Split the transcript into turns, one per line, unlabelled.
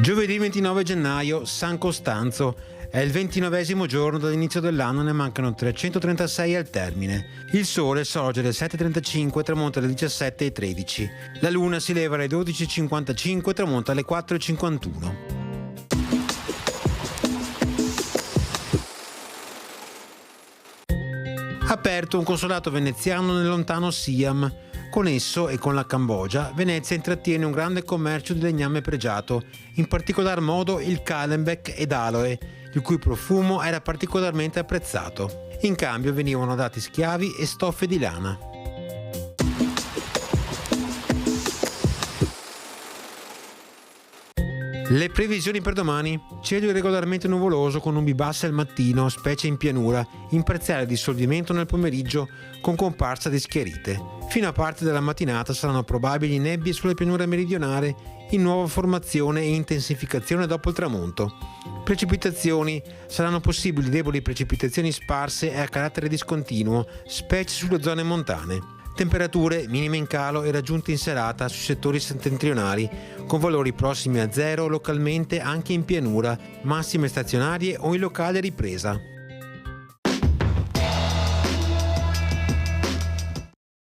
Giovedì 29 gennaio, San Costanzo. È il 29esimo giorno dall'inizio dell'anno, ne mancano 336 al termine. Il sole sorge alle 7.35 e tramonta alle 17.13. La luna si leva alle 12.55 e tramonta alle 4.51. Aperto un consolato veneziano nel lontano Siam. Con esso e con la Cambogia, Venezia intrattiene un grande commercio di legname pregiato, in particolar modo il Calenbeck ed aloe, il cui profumo era particolarmente apprezzato. In cambio venivano dati schiavi e stoffe di lana. Le previsioni per domani: cielo irregolarmente nuvoloso con nubi basse al mattino, specie in pianura, in parziale dissolvimento nel pomeriggio con comparsa di schiarite. Fino a parte della mattinata saranno probabili nebbie sulle pianure meridionali, in nuova formazione e intensificazione dopo il tramonto. Precipitazioni: saranno possibili deboli precipitazioni sparse e a carattere discontinuo, specie sulle zone montane. Temperature minime in calo e raggiunte in serata sui settori settentrionali, con valori prossimi a zero localmente anche in pianura, massime stazionarie o in locale ripresa.